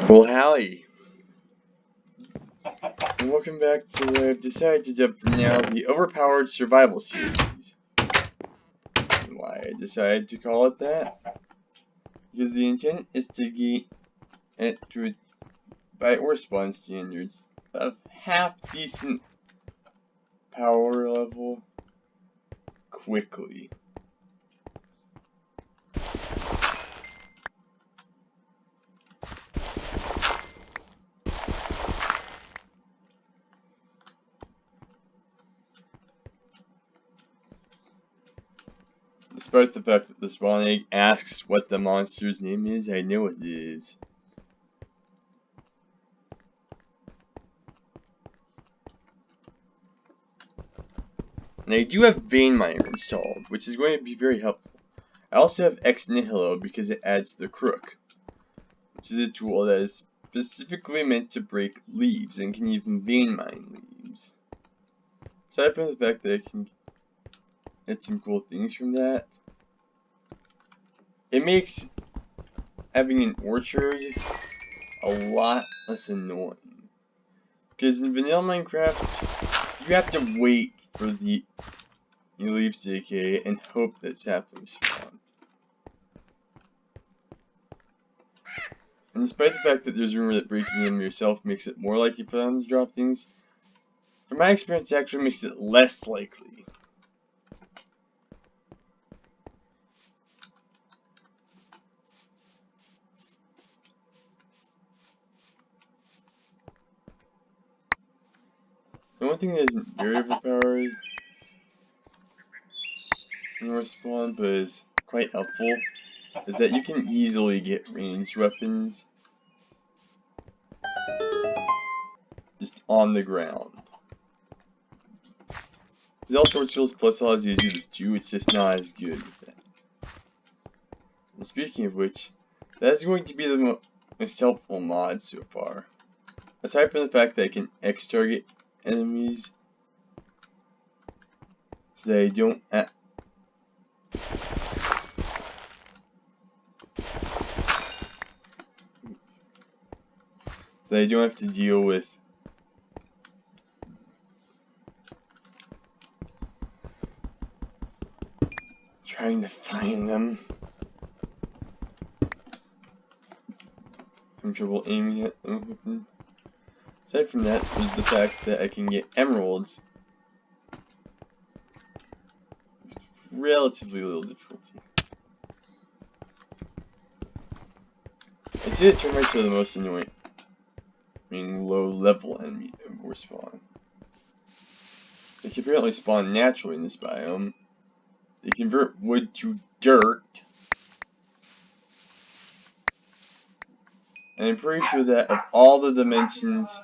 Well, howdy, and welcome back to what I've decided to dub for now the Overpowered Survival Series. And why I decided to call it that? Because the intent is to get it to, by ore spawn standards, a half decent power level quickly. Despite the fact that the spawn egg asks what the monster's name is, I know it is. And I do have Vein Miner installed, which is going to be very helpful. I also have Ex Nihilo because it adds the Crook, which is a tool that is specifically meant to break leaves and can even vein mine leaves. Aside from the fact that I can get some cool things from that, it makes having an orchard a lot less annoying. Because in vanilla Minecraft, you have to wait for the leaves to decay and hope that saplings spawn. And despite the fact that there's a rumor that breaking them yourself makes it more likely for them to drop things, from my experience it actually makes it less likely. The one thing that isn't very overpowered in Respawn, but is quite helpful, is that you can easily get ranged weapons just on the ground. There's all sorts of tools plus allows you to do this too, it's just not as good with that. And speaking of which, that's going to be the most helpful mod so far. Aside from the fact that I can X-target enemies so they don't have to deal with trying to find them. I'm trouble aiming at them. Aside from that, there's the fact that I can get emeralds with relatively little difficulty. I see that termites are the most annoying, low-level enemy of ore spawn. They can apparently spawn naturally in this biome. They convert wood to dirt. And I'm pretty sure that of all the dimensions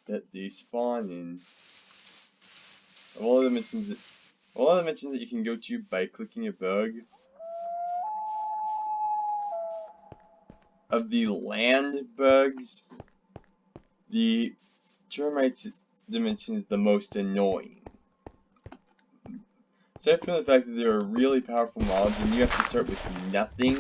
that they spawn in, of all the dimensions that you can go to by clicking a bug, of the land bugs, the termites dimension is the most annoying. Aside from the fact that there are really powerful mobs and you have to start with nothing,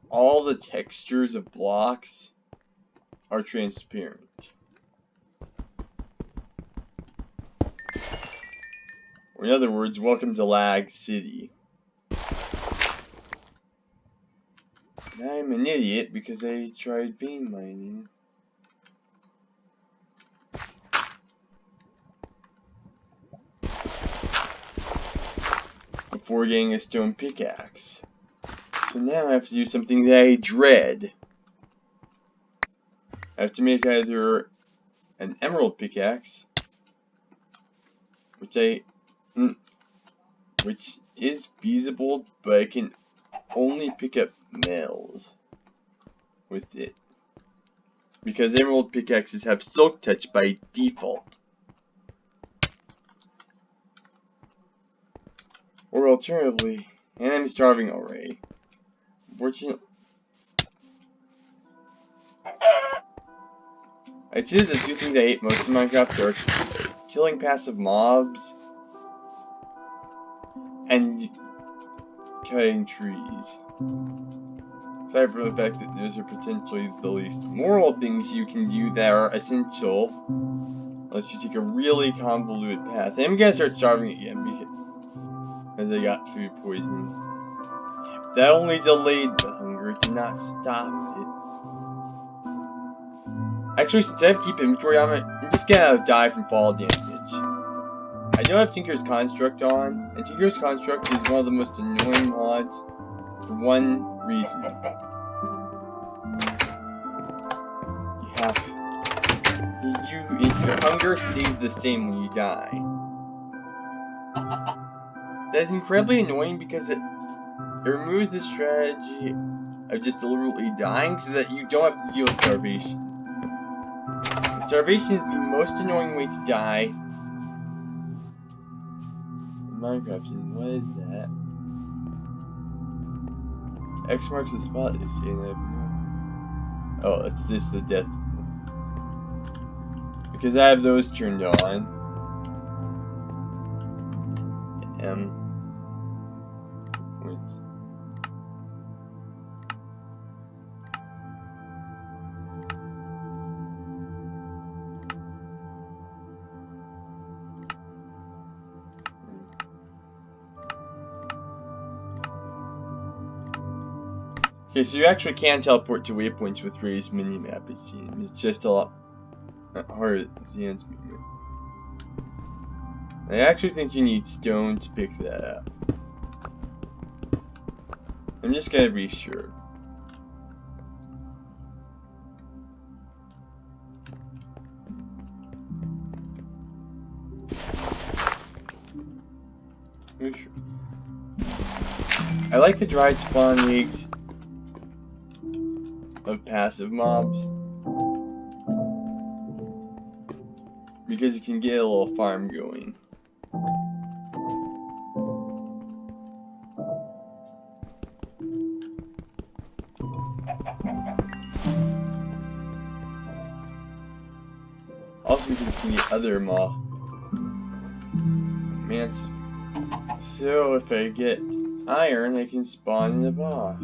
all the textures of blocks are transparent. Or in other words, welcome to Lag City. And I'm an idiot because I tried vein mining. Before getting a stone pickaxe. So now I have to do something that I dread. I have to make either an emerald pickaxe, which is feasible, but I can only pick up metals with it. Because emerald pickaxes have silk touch by default. Or alternatively, and I'm starving already. Unfortunately, I'd say the two things I hate most in Minecraft are killing passive mobs and cutting trees. Aside from the fact that those are potentially the least moral things you can do that are essential, unless you take a really convoluted path. And I'm gonna start starving again because I got food poisoning. That only delayed the hunger, it did not stop it. Actually, since I have to keep inventory on it, I'm just gonna die from fall damage. I do have Tinker's Construct on, and Tinker's Construct is one of the most annoying mods for one reason. Your hunger stays the same when you die. That is incredibly annoying because it removes the strategy of just deliberately dying so that you don't have to deal with starvation. Starvation is the most annoying way to die in Minecraft, and what is that? X marks the spot, they say, and I have no... Oh, it's this, the death one. Because I have those turned on. Points. Okay, so you actually can teleport to waypoints with raised minimap, it seems. It's just a lot harder than Zan's movement. I actually think you need stone to pick that up. I'm just gonna be sure. I like the dried spawn leagues of passive mobs because you can get a little farm going. Also because you can get other mob. Man, so if I get iron, I can spawn in the boss.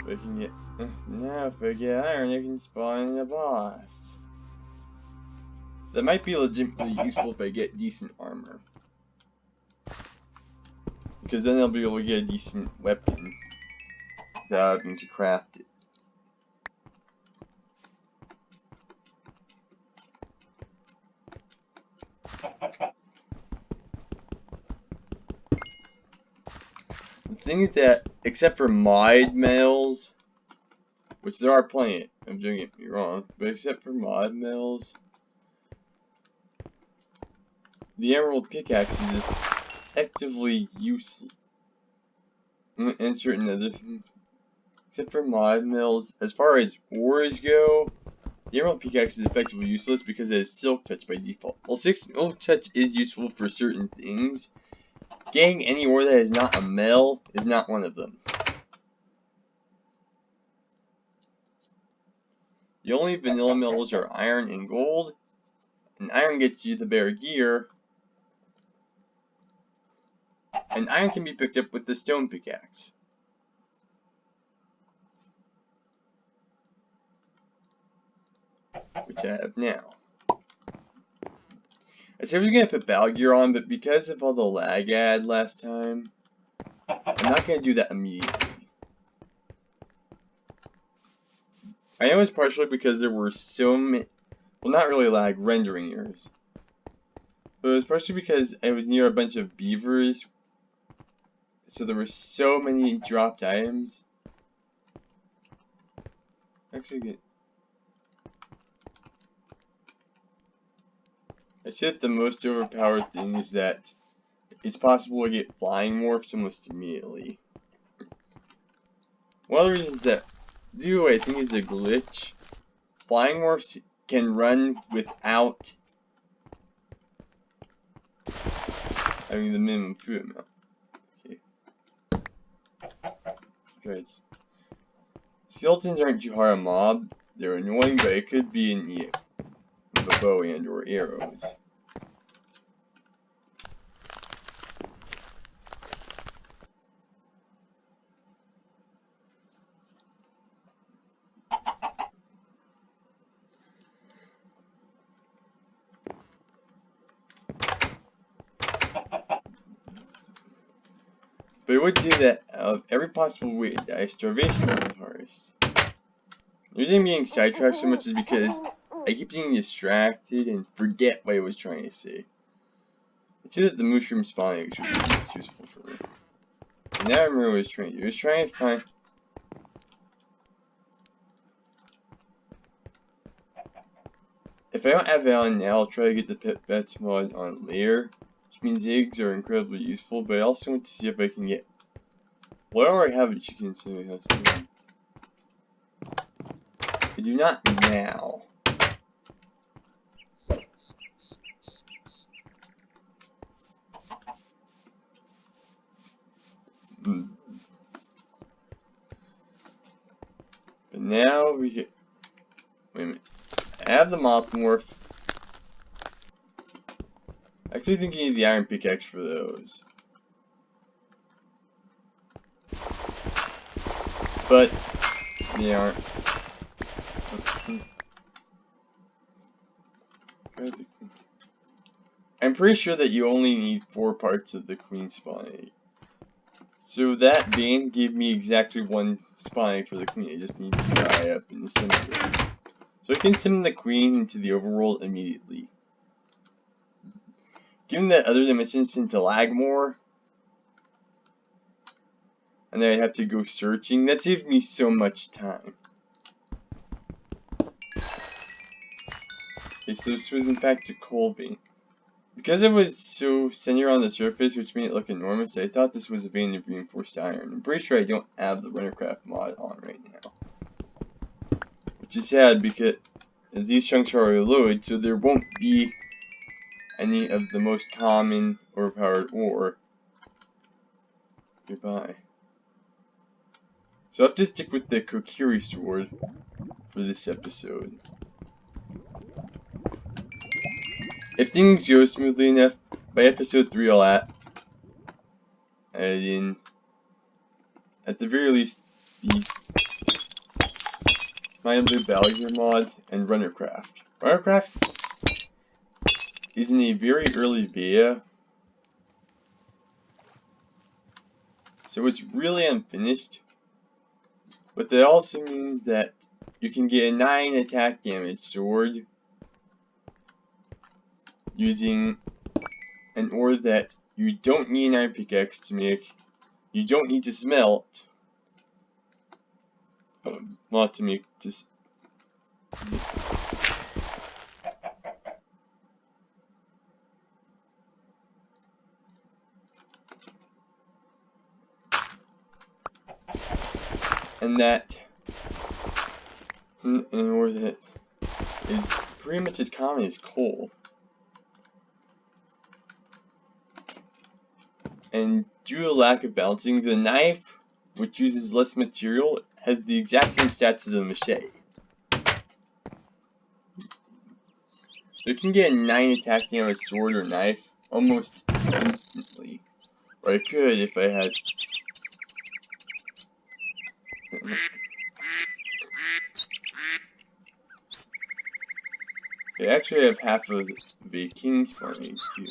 I can get now if I get iron, I can spawn in the boss. That might be legitimately useful if I get decent armor, because then I'll be able to get a decent weapon without having to craft it. The thing is that, except for mod mills, which there are plenty, don't get me wrong, but except for mod mills, the emerald pickaxe is effectively useless. And certain other things. Except for mod mills, as far as ores go, the emerald pickaxe is effectively useless because it is silk touch by default. While silk touch is useful for certain things, getting any ore that is not a metal is not one of them. The only vanilla metals are iron and gold, and iron gets you the better gear, and iron can be picked up with the stone pickaxe. Which I have now. I said I was going to put battle gear on, but because of all the lag I had last time, I'm not going to do that immediately. I know it's partially because there were so many, well, not really lag, rendering errors. But it was partially because I was near a bunch of beavers, so there were so many dropped items. Actually, I said the most overpowered thing is that it's possible to get flying morphs almost immediately. One of the reasons that I think is a glitch. Flying morphs can run without having the minimum food amount. Okay. Right. Skeletons aren't too hard a mob. They're annoying, but it could be in need of a bow and or arrows. But I would say that of every possible way to die, starvation is the hardest. The reason I'm getting sidetracked so much is because I keep getting distracted and forget what I was trying to say. I'd say that the mushroom spawning should be most useful for me. And now I remember what I was trying to do. I was trying to find... If I don't have it on now, I'll try to get the pet bets mod on later. Which means eggs are incredibly useful, but I also want to see if I can get... Well, I already have a chicken, so it has to... I do not now. But now we get... Wait a minute. I have the moth morph. I actually think you need the iron pickaxe for those. But they aren't. I'm pretty sure that you only need 4 parts of the queen spawn egg. So that vein gave me exactly 1 spawn egg for the queen. I just need to dry up and disintegrate. So I can summon the queen into the overworld immediately. Given that other dimensions tend to lag more, and then I have to go searching, that saves me so much time. Okay, so this was in fact a coal vein. Because it was so centered on the surface, which made it look enormous, I thought this was a vein of reinforced iron. I'm pretty sure I don't have the Runnercraft mod on right now. Which is sad because as these chunks are reloaded, so there won't be any of the most common overpowered ore. Goodbye. So I have to stick with the Kokiri sword for this episode. If things go smoothly enough, by episode 3 I'll add in, at the very least, the My Blue Balliger mod and Runnercraft. Runnercraft is in a very early beta, so it's really unfinished, but that also means that you can get a 9 attack damage sword using an ore that you don't need an iron pickaxe to make, you don't need to smelt, not to make, just... And that, an ore that is pretty much as common as coal. And due to lack of balancing, the knife, which uses less material, has the exact same stats as the machete. So you can get a 9 attack damage sword or knife almost instantly. Or I could if I had... I actually have half of the king's farming too.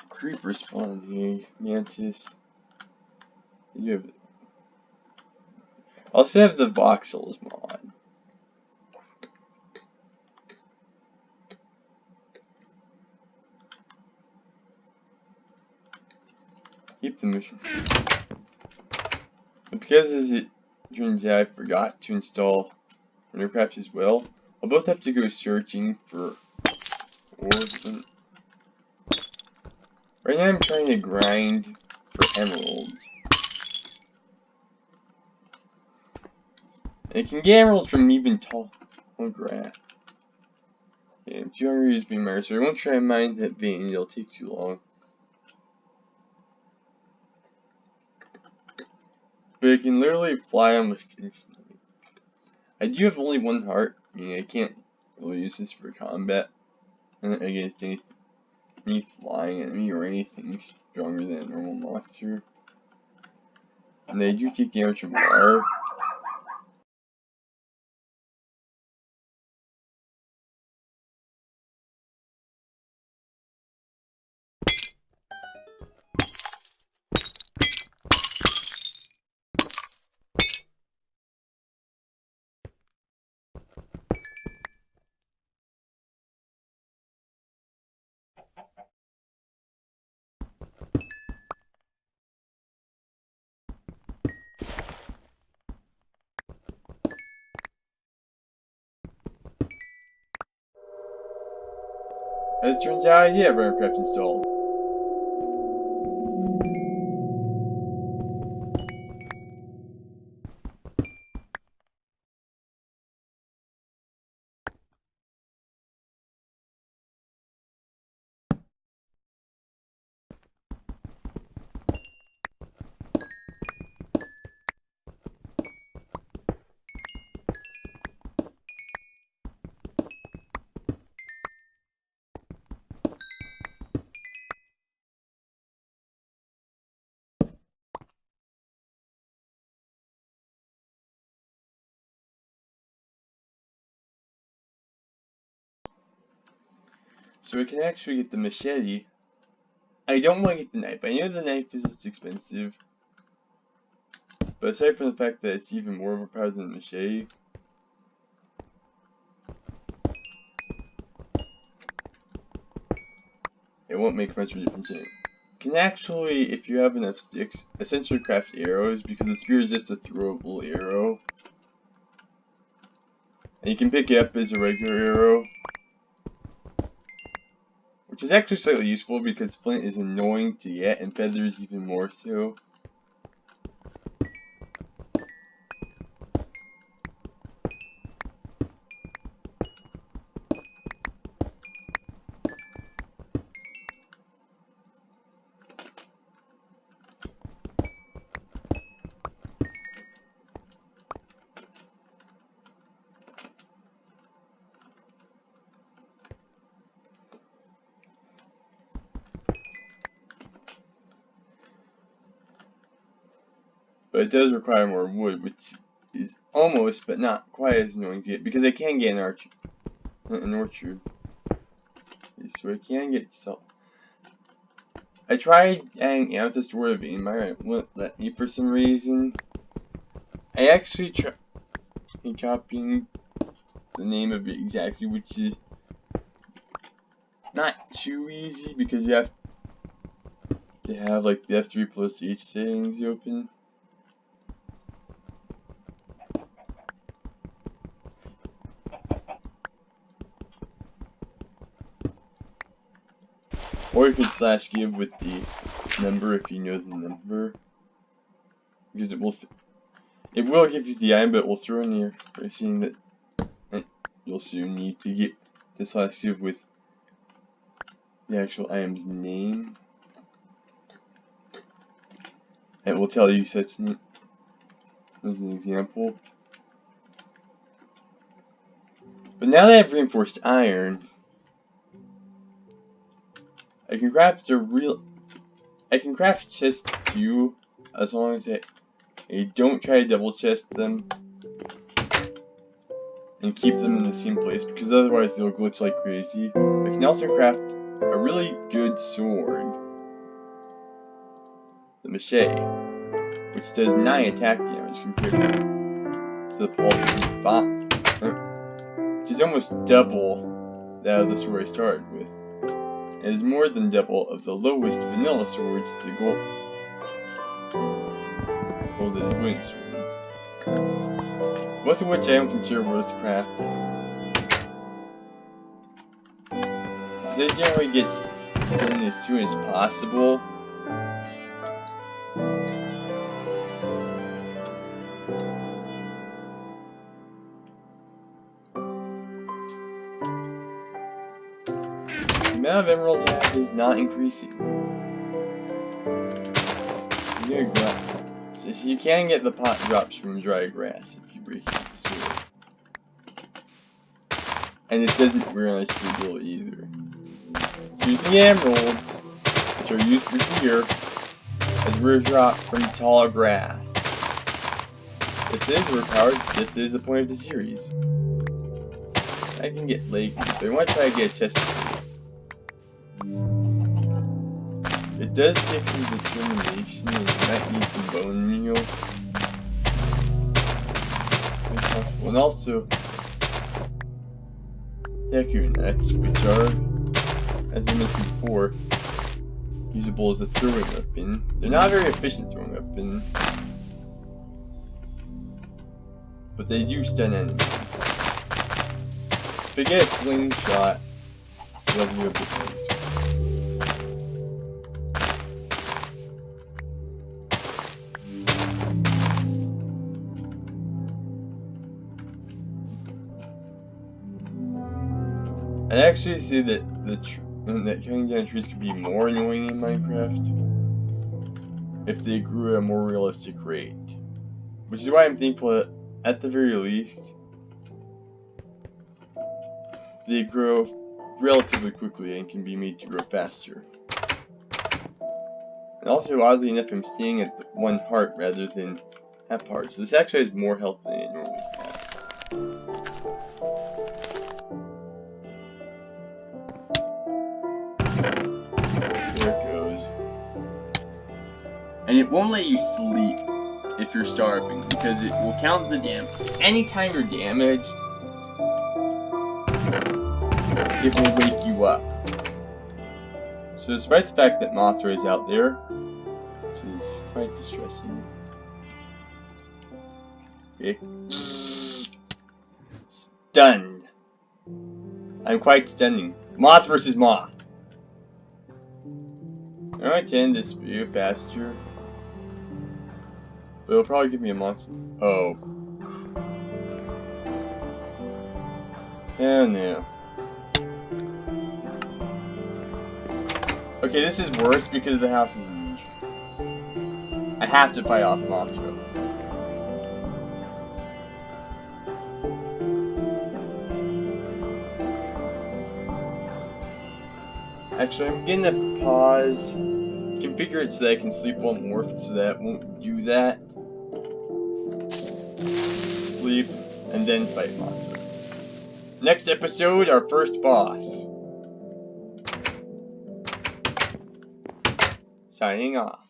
Creeper spawn here, mantis. You have. I also have the voxels mod. Keep the mission. But because as it turns out I forgot to install Runnercraft as well, I'll both have to go searching for ores. Right now I'm trying to grind for emeralds. And it can get emeralds from even tall grass. Okay, I'm 200 use vein miner, so I won't try and mine that vein, it'll take too long. But I can literally fly almost instantly. I do have only one heart, meaning I can't really use this for combat against any flying enemy or anything stronger than a normal monster. And they do take damage from water. As it turns out, I did have Runnercraft installed. So we can actually get the machete. I don't want to get the knife. I know the knife is just expensive. But aside from the fact that it's even more overpowered than the machete, it won't make much of a difference anyway. You can actually, if you have enough sticks, essentially craft arrows, because the spear is just a throwable arrow. And you can pick it up as a regular arrow. Which is actually slightly useful because flint is annoying to get, and feathers even more so. But it does require more wood, which is almost, but not quite as annoying to get, because I can get an orchard. So I can get salt. I tried adding amethyst ore to vein miner, and it wouldn't let me for some reason. I actually tried copying the name of it exactly, which is not too easy, because you have to have like the F3 plus H settings open. Or you could / give with the number if you know the number, because it will give you the item, but it will throw in your seeing that you'll soon need to get the / give with the actual item's name. It will tell you such as an example. But now that I have reinforced iron, I can craft chests too, as long as I don't try to double chest them and keep them in the same place, because otherwise they'll glitch like crazy. I can also craft a really good sword, the machete, which does 9 attack damage compared to the paltry 5, which is almost double that of the sword I started with. It is more than double of the lowest vanilla swords, the golden wing swords. Both of which I don't consider worth crafting. because it generally gets done as soon as possible. The amount of emeralds I have is not increasing. So you can get the pot drops from dry grass if you break the sword. And it doesn't realize to build either. So using the emeralds, which are used for here, as we're dropped from tall grass. This is overpowered. This is the point of the series. I can get lake, but I want to try to get a test. It does take some determination, and you might need some bone meal. And also, Yaku nets, which are, as I mentioned before, usable as a throwing weapon. They're not a very efficient throwing weapon, but they do stun enemies. If I get a slingshot, you'll be able to use. I actually say that cutting down trees could be more annoying in Minecraft if they grew at a more realistic rate. Which is why I'm thankful that, at the very least, they grow relatively quickly and can be made to grow faster. And also, oddly enough, I'm staying at 1 heart rather than half hearts. So this actually has more health than it normally has. And it won't let you sleep if you're starving, because it will count the damage. Anytime you're damaged, it will wake you up. So despite the fact that Mothra is out there, which is quite distressing. Okay. Stunned. I'm quite stunning. Moth versus Moth. I might tend this video faster. But it'll probably give me a monster. Oh. Oh no. Okay, this is worse because the house is huge. I have to fight off Mothra. Actually, I'm gonna pause. Configure it so that I can sleep while morphed, so that it won't do that. Sleep, and then fight Mothra. Next episode, our first boss. Signing off.